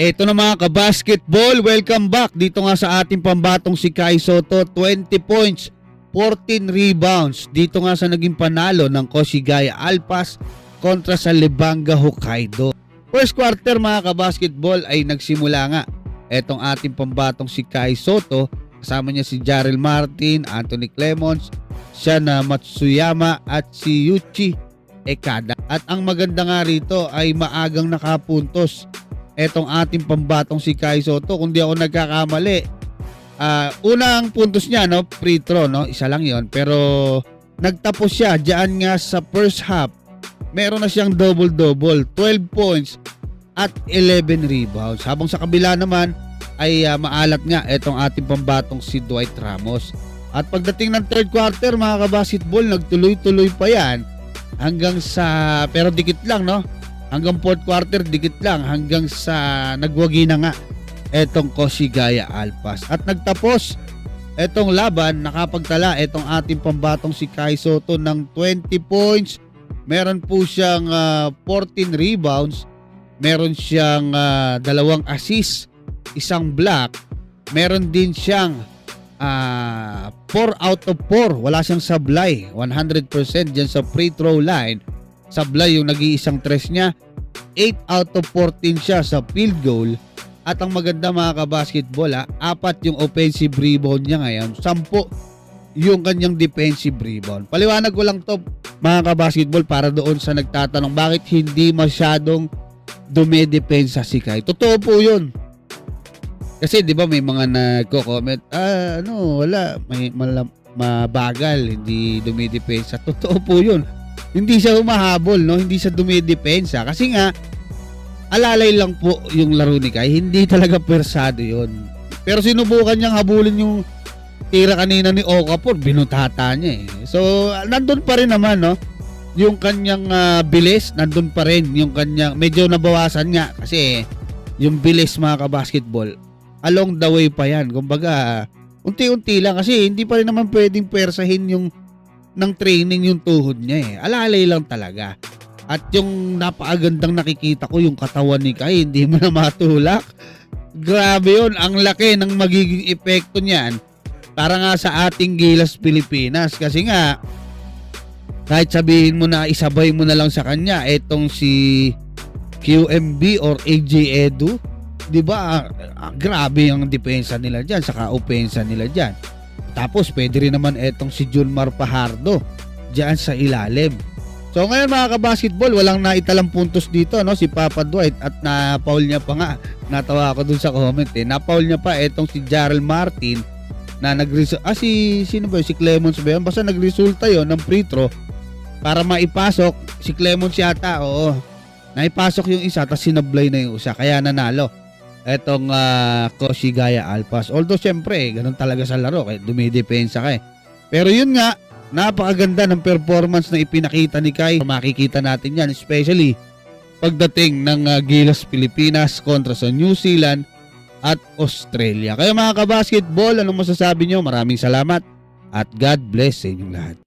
Eto na mga kabasketball, welcome back dito nga sa ating pambatong si Kai Sotto. 20 points, 14 rebounds dito nga sa naging panalo ng Koshigaya Alpas kontra sa Lebanga Hokkaido. First quarter mga kabasketball ay nagsimula nga etong ating pambatong si Kai Sotto. Kasama niya si Jarrell Martin, Anthony Clemons, Shana Matsuyama at si Yuchi Ekada. At ang maganda nga rito ay maagang nakapuntos etong ating pambatong si Kai Sotto. Kung di ako nagkakamali, unang puntos niya, no, free throw, no, isa lang yon, pero nagtapos siya diyan nga sa first half. Meron na siyang double-double, 12 points at 11 rebounds. Habang sa kabila naman ay maalat nga etong ating pambatong si Dwight Ramos. At pagdating ng third quarter mga kabasketball, nagtuloy-tuloy pa yan hanggang sa, pero dikit lang, no, hanggang fourth quarter dikit lang, hanggang sa nagwagi na nga etong Koshigaya Alpas. At nagtapos etong laban, nakapagtala etong ating pambatong si Kai Sotto ng 20 points. Meron po siyang 14 rebounds, meron siyang 2 assists, isang block, meron din siyang 4 out of 4, wala siyang sablay, 100% dyan sa free throw line. Sablay yung nag-iisang tres niya. 8 out of 14 siya sa field goal. At ang maganda mga kabasketball, 4 yung offensive rebound niya ngayon, 10 yung kanyang defensive rebound. Paliwanag ko lang to mga kabasketball para doon sa nagtatanong bakit hindi masyadong dumedepensa si Kai. Totoo po yun. Kasi di ba may mga nagko-comment, wala, mabagal, hindi dumedepensa. Totoo po yun. Hindi siya humahabol, no? Hindi siya dumedepensa. Kasi nga, alalay lang po yung laro ni Kai. Hindi talaga persado yun. Pero sinubukan niyang habulin yung tira kanina ni Okafor, binutata niya eh. So, nandun pa rin naman, no? Yung kanyang bilis, nandun pa rin. Yung kanyang, medyo nabawasan nga. Kasi, yung bilis mga kabasketball, along the way pa yan. Kumbaga, unti-unti lang. Kasi, hindi pa rin naman pwedeng persahin yung ng training yung tuhod niya eh. Alalay lang talaga. At yung napakagandang nakikita ko, yung katawan ni Kai, hindi mo na matulak. Grabe yun. Ang laki ng magiging epekto niyan para nga sa ating Gilas Pilipinas. Kasi nga, kahit sabihin mo na isabay mo na lang sa kanya etong si QMB or AJ Edu, di ba? Grabe yung depensa nila dyan, saka opensa nila dyan. Tapos pwede rin naman etong si Junmar Fajardo dyan sa ilalim. So ngayon mga kabasketball, walang naitalang puntos dito, no, si Papa Dwight. At na-foul niya pa nga, natawa ako dun sa comment eh, na-foul niya pa etong si Jarrell Martin na sino ba yun? Si Clemons ba yun? Basta nagresulta yon ng free throw para maipasok si Clemons yata. Oo, naipasok yung isa, tapos sinablay na yung isa, kaya nanalo etong Koshigaya Alpas. Although syempre ganun talaga sa laro, kaya dumidepensa ka eh. Pero yun nga, napakaganda ng performance na ipinakita ni Kai. Makikita natin yan, especially pagdating ng Gilas Pilipinas kontra sa New Zealand at Australia. Kaya mga kabasketball, anong masasabi nyo? Maraming salamat at God bless sa inyong lahat.